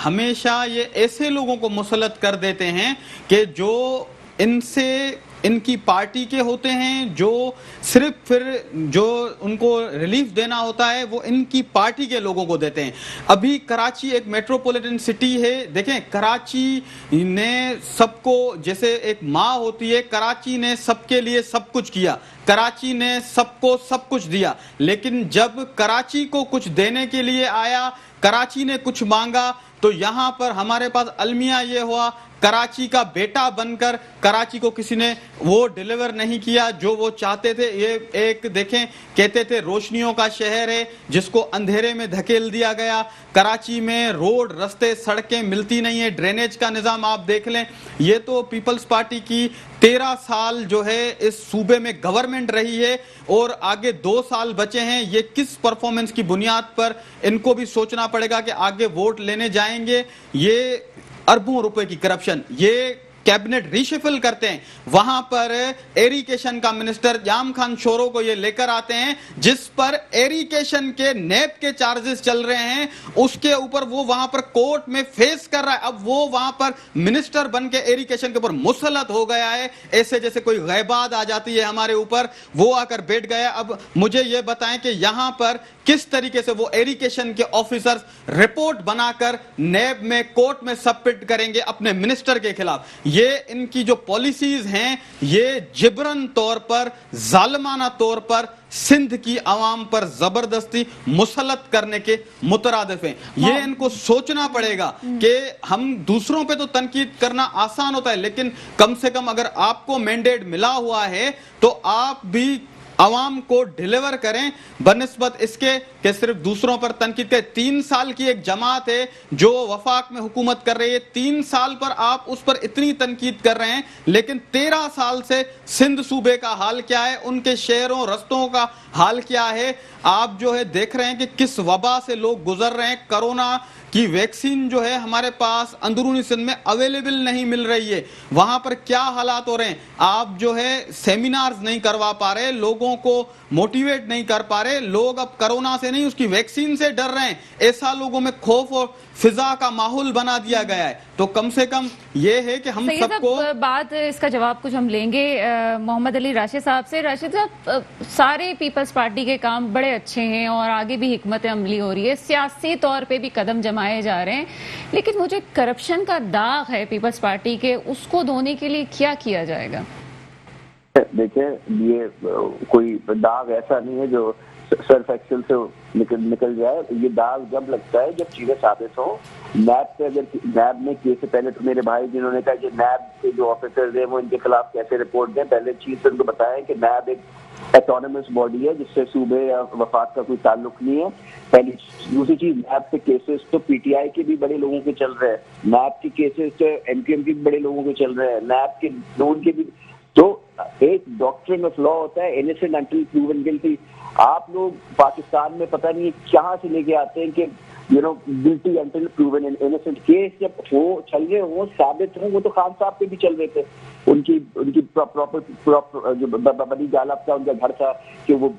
ہمیشہ یہ ایسے لوگوں کو مسلط کر دیتے ہیں کہ جو ان کی پارٹی کے ہوتے ہیں, جو صرف پھر جو ان کو ریلیف دینا ہوتا ہے وہ ان کی پارٹی کے لوگوں کو دیتے ہیں. ابھی کراچی ایک میٹروپولیٹن سٹی ہے, دیکھیں کراچی نے سب کو, جیسے ایک ماں ہوتی ہے, کراچی نے سب کے لیے سب کچھ کیا, کراچی نے سب کو سب کچھ دیا. لیکن جب کراچی کو کچھ دینے کے لیے آیا, کراچی نے کچھ مانگا, تو یہاں پر ہمارے پاس المیہ یہ ہوا, کراچی کا بیٹا بن کر کراچی کو کسی نے وہ ڈیلیور نہیں کیا جو وہ چاہتے تھے. یہ ایک دیکھیں کہتے تھے روشنیوں کا شہر ہے جس کو اندھیرے میں دھکیل دیا گیا. کراچی میں روڈ, رستے, سڑکیں ملتی نہیں ہیں, ڈرینیج کا نظام آپ دیکھ لیں. یہ تو پیپلز پارٹی کی 13 سال جو ہے اس صوبے میں گورنمنٹ رہی ہے اور آگے 2 سال بچے ہیں. یہ کس پرفارمنس کی بنیاد پر ان کو بھی سوچنا پڑے گا کہ آگے ووٹ لینے جائیں گے. یہ اربوں روپے کی کرپشن, یہ کیبنٹ ریشفل کرتے ہیں, وہاں پر ایریگیشن کا منسٹر یام خان شورو کو یہ لے کر آتے ہیں جس پر ایریگیشن کے نیب کے چارجز چل رہے ہیں, اس کے اوپر وہ وہاں پر کورٹ میں فیس کر رہا ہے. اب وہ وہاں پر منسٹر بن کے ایریگیشن کے اوپر مسلط ہو گیا ہے, ایسے جیسے کوئی غیبات آ جاتی ہے ہمارے اوپر, وہ آ کر بیٹھ گیا. اب مجھے یہ بتائیں کہ یہاں پر کس طریقے سے وہ ایریگیشن کے آفیسرز رپورٹ بنا کر نیب میں, کورٹ میں سبمٹ کریں گے اپنے منسٹر کے خلاف. یہ ان کی جو پالیسیز ہیں یہ جبرن طور پر, ظالمانہ طور پر سندھ کی عوام پر زبردستی مسلط کرنے کے مترادف ہیں. یہ ان کو سوچنا پڑے گا کہ ہم دوسروں پہ تو تنقید کرنا آسان ہوتا ہے, لیکن کم سے کم اگر آپ کو مینڈیٹ ملا ہوا ہے تو آپ بھی عوام کو ڈیلیور کریں بنسبت اس کے کہ صرف دوسروں پر تنقید کریں. 3 سال کی ایک جماعت ہے جو وفاق میں حکومت کر رہی ہے, 3 سال پر آپ اس پر اتنی تنقید کر رہے ہیں, لیکن 13 سال سے سندھ صوبے کا حال کیا ہے, ان کے شہروں رستوں کا حال کیا ہے, آپ جو ہے دیکھ رہے ہیں کہ کس وبا سے لوگ گزر رہے ہیں. کرونا کی ویکسین جو ہے ہمارے پاس اندرونی سندھ میں اویلیبل نہیں مل رہی ہے, وہاں پر کیا حالات ہو رہے ہیں. آپ جو ہے سیمینارز نہیں کروا پا رہے, لوگوں کو موٹیویٹ نہیں کر پا رہے. لوگ اب کرونا سے نہیں اس کی ویکسین سے ڈر رہے ہیں. ایسا لوگوں میں خوف اور فضا کا ماحول بنا دیا گیا ہے. تو کم سے کم یہ ہے کہ ہم سید سب کو صاحب بات اس کا جواب کچھ ہم لیں گے محمد علی راشد صاحب سے. راشد صاحب سارے پیپلز پارٹی کے کام بڑے اچھے ہیں اور آگے بھی حکمت عملی ہو رہی ہے, سیاسی طور پہ بھی قدم جمائے جا رہے ہیں, لیکن وہ جو کرپشن کا داغ ہے پیپلز پارٹی کے, اس کو دھونے کے لیے کیا کیا جائے گا؟ دیکھیں یہ کوئی داغ ایسا نہیں ہے جو سرف ایکسل سے نکل جائے. یہ داغ جب لگتا ہے جب چیزیں ثابت ہوں. نیب پہ اگر نیب نے کیس سے پہلے تو میرے بھائی جنہوں نے کہا کہ نیب کے جو آفیسرز ہیں وہ ان کے خلاف کیسے رپورٹ دیں, پہلے چیز سے ان کو بتایا کہ نیب ایک ایٹونمس باڈی ہے جس سے صوبے یا وفاق کا کوئی تعلق نہیں ہے. پہلی دوسری چیز, نیب کے کیسز تو پی ٹی آئی کے بھی بڑے لوگوں کے چل رہے ہیں, نیب کے کیسز تو ایم کیو ایم کے بھی بڑے لوگوں کے چل رہے ہیں, نیب کے نون کے بھی. تو ایک ڈاکٹرن آف لا ہوتا ہے انیسنٹ انٹل پروون گلٹی. آپ لوگ پاکستان میں پتہ نہیں کہاں سے لے کے آتے ہیں کہ گلٹی انٹل پروون انیسنٹ. کیس جب وہ چل رہے ہوں ثابت ہوں, وہ تو خان صاحب پہ بھی چل رہے تھے. ان کی پراپر جو بنی جالب کا ان کا گھر تھا کہ وہ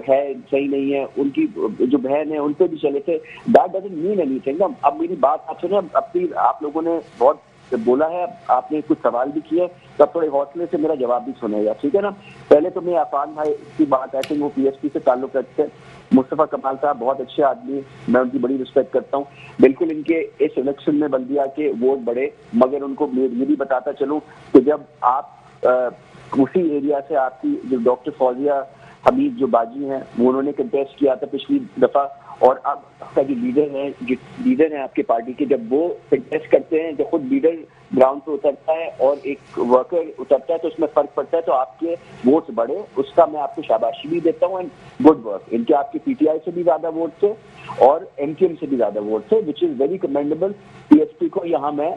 ہے صحیح نہیں ہے, ان کی جو بہن ہے ان پہ بھی چلے تھے. That doesn't mean any thing. اب میری بات آپ سنیں, اپنی آپ لوگوں نے بہت بولا ہے, آپ نے کچھ سوال بھی کیے, تب تھوڑے حوصلے سے میرا جواب بھی سنے گا, ٹھیک ہے نا. پہلے تو میں عفان بھائی کی بات ہے کہ وہ پی ایس پی سے تعلق رکھتے ہیں. مصطفیٰ کمال صاحب بہت اچھے آدمی, میں ان کی بڑی رسپیکٹ کرتا ہوں. بالکل ان کے اس الیکشن میں بلدیہ کے ووٹ بڑھے, مگر ان کو یہ بھی بتاتا چلوں کہ جب آپ اسی ایریا سے آپ کی جو ڈاکٹر فوزیہ حمید جو باجی ہیں وہ انہوں نے کنٹیسٹ کیا تھا پچھلی دفعہ, اور اب آپ کا جو لیڈر ہیں آپ کے پارٹی کے, جب وہ کنٹیسٹ کرتے ہیں, جب خود لیڈر گراؤنڈ پہ اترتا ہے اور ایک ورکر اترتا ہے تو اس میں فرق پڑتا ہے. تو آپ کے ووٹس بڑھے, اس کا میں آپ کو شاباشی بھی دیتا ہوں. And good work. ان کے آپ کے پی ٹی آئی سے بھی زیادہ ووٹ تھے اور ایم کیو ایم سے بھی زیادہ ووٹ تھے, which is very commendable. P S P کو یہاں میں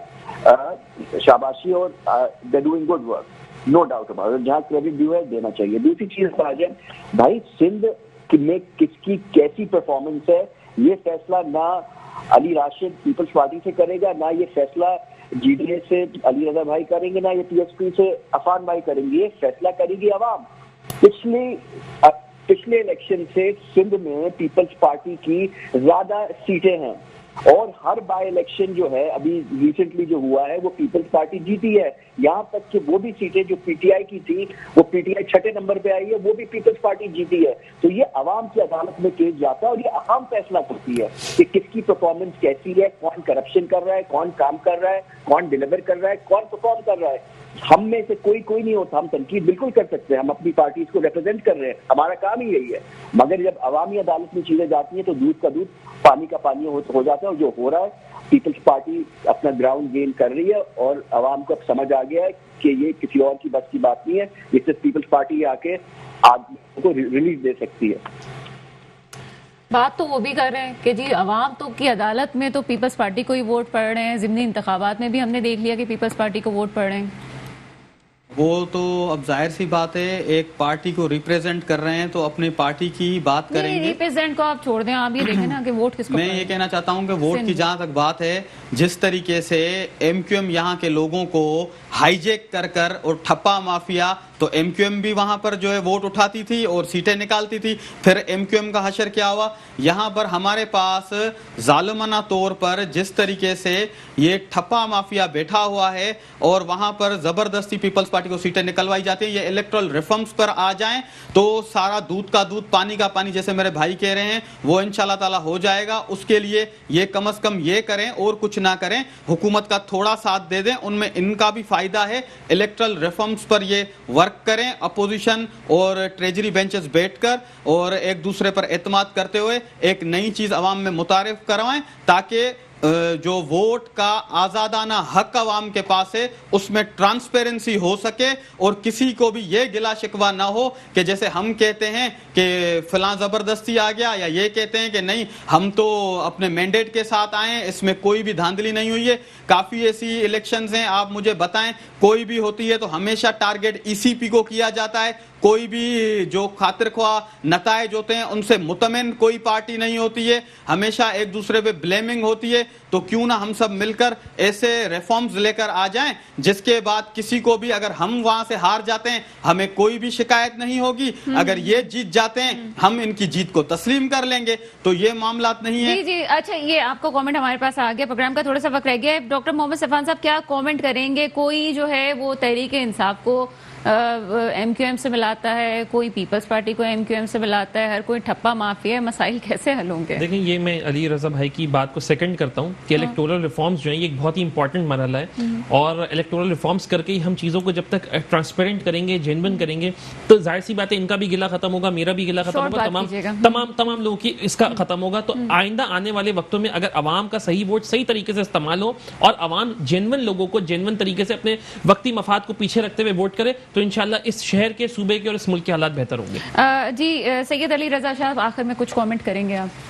شاباشی, اور they doing good work, no doubt about. جہاں کریڈٹ ڈیو ہے دینا چاہیے. دوسری چیز پر آ جائیں بھائی, سندھ میں کس کی کیسی پرفارمنس ہے یہ فیصلہ نہ علی راشد پیپلز پارٹی سے کرے گا, نہ یہ فیصلہ جی ڈی اے سے علی رضا بھائی کریں گے, نہ یہ پی ایس پی سے عفان بھائی کریں گے. یہ فیصلہ کرے گی عوام. پچھلے الیکشن سے سندھ میں پیپلز پارٹی کی زیادہ سیٹیں ہیں, اور ہر بائی الیکشن جو ہے ابھی ریسنٹلی جو ہوا ہے وہ پیپلز پارٹی جیتی ہے. یہاں تک کہ وہ بھی سیٹیں جو پی ٹی آئی کی تھی وہ پی ٹی آئی 6 نمبر پہ آئی ہے, وہ بھی پیپلز پارٹی جیتی ہے. تو یہ عوام کی عدالت میں کیس جاتا ہے اور یہ اہم فیصلہ کرتی ہے کہ کس کی پرفارمنس کیسی ہے, کون کرپشن کر رہا ہے, کون کام کر رہا ہے, کون ڈیلیور کر رہا ہے, کون پرفارم کر رہا ہے. ہم میں سے کوئی نہیں ہوتا. ہم تنقید بالکل کر سکتے ہیں, ہم اپنی پارٹیز کو ریپرزینٹ کر رہے ہیں, ہمارا کام ہی یہی ہے. مگر جب عوامی عدالت میں چیزیں جاتی ہیں تو دودھ کا دودھ پانی کا پانی ہو جاتا ہے. اور جو ہو رہا ہے, پیپلز پارٹی اپنا گراؤنڈ گین کر رہی ہے اور عوام کو اب سمجھ آ گیا ہے کہ یہ کسی اور کی بس کی بات نہیں ہے. اس سے پیپلز پارٹی آ کے آدمی کو ریلیز دے سکتی ہے. بات تو وہ بھی کر رہے ہیں کہ جی عوام تو کی عدالت میں تو پیپلز پارٹی کو ہی ووٹ پڑ رہے ہیں, ضمنی انتخابات میں بھی ہم نے دیکھ لیا کہ پیپلز پارٹی کو ووٹ پڑ رہے ہیں. وہ تو اب ظاہر سی بات ہے, ایک پارٹی کو ریپریزنٹ کر رہے ہیں تو اپنی پارٹی کی بات کریں گے. ریپریزنٹ کو آپ چھوڑ دیں, آپ یہ دیکھیں نا کہ ووٹ کس کو. میں یہ کہنا چاہتا ہوں کہ ووٹ کی جہاں تک بات ہے, جس طریقے سے ایم کیو ایم یہاں کے لوگوں کو ہائی جیک کر اور ٹھپا مافیا, تو ایم کیو ایم بھی وہاں پر جو ہے ووٹ اٹھاتی تھی اور سیٹیں نکالتی تھی. پھر ایم کیو ایم کا حشر کیا ہوا, یہاں پر ہمارے پاس ظالمانہ طور پر جس طریقے سے یہ ٹھپا مافیا بیٹھا ہوا ہے اور وہاں پر زبردستی پیپلز پارٹی کو سیٹیں نکلوائی جاتی ہیں. یہ الیکٹرل ریفارمز پر آ جائیں تو سارا دودھ کا دودھ پانی کا پانی جیسے میرے بھائی کہہ رہے ہیں وہ انشاءاللہ تعالی ہو جائے گا. اس کے لیے یہ کم از کم یہ کریں اور کچھ نہ کریں, حکومت کا تھوڑا ساتھ دے دیں, ان میں ان کا بھی فائدہ ہے. الیکٹرل ریفارمز پر یہ ورک کریں, اپوزیشن اور ٹریجری بینچز بیٹھ کر اور ایک دوسرے پر اعتماد کرتے ہوئے ایک نئی چیز عوام میں متعارف کروائیں, تاکہ جو ووٹ کا آزادانہ حق عوام کے پاس ہے اس میں ٹرانسپیرنسی ہو سکے, اور کسی کو بھی یہ گلا شکوہ نہ ہو کہ جیسے ہم کہتے ہیں کہ فلاں زبردستی آ گیا, یا یہ کہتے ہیں کہ نہیں ہم تو اپنے مینڈیٹ کے ساتھ آئے ہیں, اس میں کوئی بھی دھاندلی نہیں ہوئی ہے. کافی ایسی الیکشنز ہیں, آپ مجھے بتائیں کوئی بھی ہوتی ہے تو ہمیشہ ٹارگٹ ای سی پی کو کیا جاتا ہے, کوئی بھی جو خاطر خواہ نتائج ہوتے ہیں ان سے مطمئن کوئی پارٹی نہیں ہوتی ہے, ہمیشہ ایک دوسرے پہ بلیمنگ ہوتی ہے. تو کیوں نہ ہم سب مل کر ایسے ریفارمز لے کر آ جائیں جس کے بعد کسی کو بھی, اگر ہم وہاں سے ہار جاتے ہیں ہمیں کوئی بھی شکایت نہیں ہوگی, اگر یہ جیت جاتے ہیں ہم ان کی جیت کو تسلیم کر لیں گے. تو یہ معاملات نہیں ہیں. جی اچھا, یہ آپ کو کامنٹ ہمارے پاس آ گیا, پروگرام کا تھوڑا سا وقت رہ گیا ہے. ڈاکٹر محمد صفوان صاحب کیا کامنٹ کریں گے؟ کوئی جو ہے وہ تحریک انصاف کو ایم کیو ایم سے ملاتا ہے, کوئی پیپلز پارٹی کو ایم کیو ایم سے ملاتا ہے, ہر کوئی ٹھپا مافیا ہے, مسائل کیسے حل ہوں گے؟ دیکھیں یہ میں علی رضا بھائی کی بات کو سیکنڈ کرتا ہوں کہ الیکٹورل ریفارمز جو ہیں یہ ایک بہت ہی امپورٹنٹ مرحلہ ہے, اور الیکٹورل ریفارمز کر کے ہی ہم چیزوں کو جب تک ٹرانسپیرنٹ کریں گے, جینون کریں گے, تو ظاہر سی بات ہے ان کا بھی گلہ ختم ہوگا, میرا بھی گلہ ختم ہوگا, تمام لوگوں کی اس کا ختم ہوگا. تو آئندہ آنے والے وقتوں میں اگر عوام کا صحیح ووٹ صحیح طریقے سے استعمال ہو اور عوام جینون لوگوں کو جینون طریقے سے اپنے وقتی مفاد کو پیچھے رکھتے ہوئے ووٹ کرے تو انشاءاللہ اس شہر کے, صوبے کے اور اس ملک کے حالات بہتر ہوں گے. جی سید علی رضا صاحب آخر میں کچھ کامنٹ کریں گے آپ؟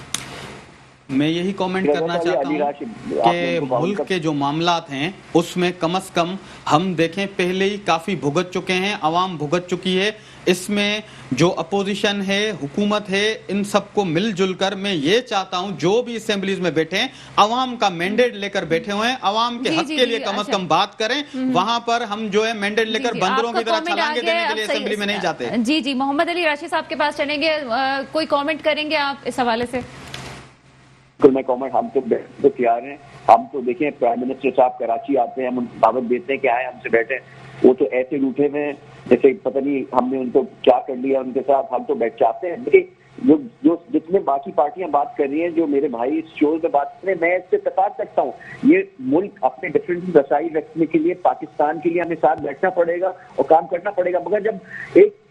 میں یہی کامنٹ کرنا چاہتا ہوں کہ ملک کے جو معاملات ہیں اس میں کم از کم ہم دیکھیں پہلے ہی کافی بھگت چکے ہیں, عوام بھگت چکی ہے. اس میں جو اپوزیشن ہے, حکومت ہے, ان سب کو مل جل کر میں یہ چاہتا ہوں جو بھی اسمبلیز میں بیٹھے ہیں عوام کا مینڈیٹ لے کر بیٹھے ہوئے ہیں, عوام کے حق کے لیے کم از کم بات کریں. وہاں پر ہم جو ہے مینڈیٹ لے کر بندروں کی طرح چھلانگے دینے کے لیے اسمبلی میں نہیں جاتے. جی محمد علی راشد صاحب کے پاس چلیں گے, کوئی کامنٹ کریں گے آپ اس حوالے سے؟ میں کامنٹ, ہم تو تیار ہیں. ہم تو دیکھیں پرائم منسٹر صاحب کراچی آتے ہیں, ہم ان کو دعوت دیتے ہیں کہ آئے ہم سے بیٹھیں. وہ تو ایسے روٹے میں جیسے پتہ نہیں ہم نے ان کو کیا کر لیا ان کے ساتھ. ہم تو بیٹھ جاتے ہیں. دیکھیں جو جتنے باقی پارٹیاں بات کر رہی ہیں, جو میرے بھائی اس شور میں بات کر رہے ہیں, میں اس سے اتفاق کرتا ہوں. یہ ملک اپنے ڈفرینس رسائی رکھنے کے لیے پاکستان کے لیے ہمیں ساتھ بیٹھنا پڑے گا اور کام کرنا پڑے گا. مگر جب ایک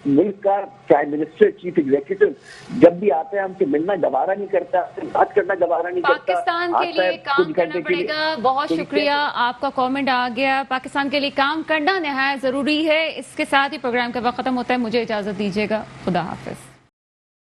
ملک کا پرائم منسٹر, چیف ایگزیکٹو جب بھی آتا ہے ہم سے ملنا گوارا نہیں کرتا, بات کرنا گوارا نہیں کرتا. پاکستان کے لیے کام کرنا پڑے گا. بہت شکریہ, آپ کا کامنٹ آ گیا. پاکستان کے لیے کام کرنا نہایت ضروری ہے. اس کے ساتھ ہی پروگرام کا وقت ختم ہوتا ہے. مجھے اجازت دیجیے گا. خدا حافظ.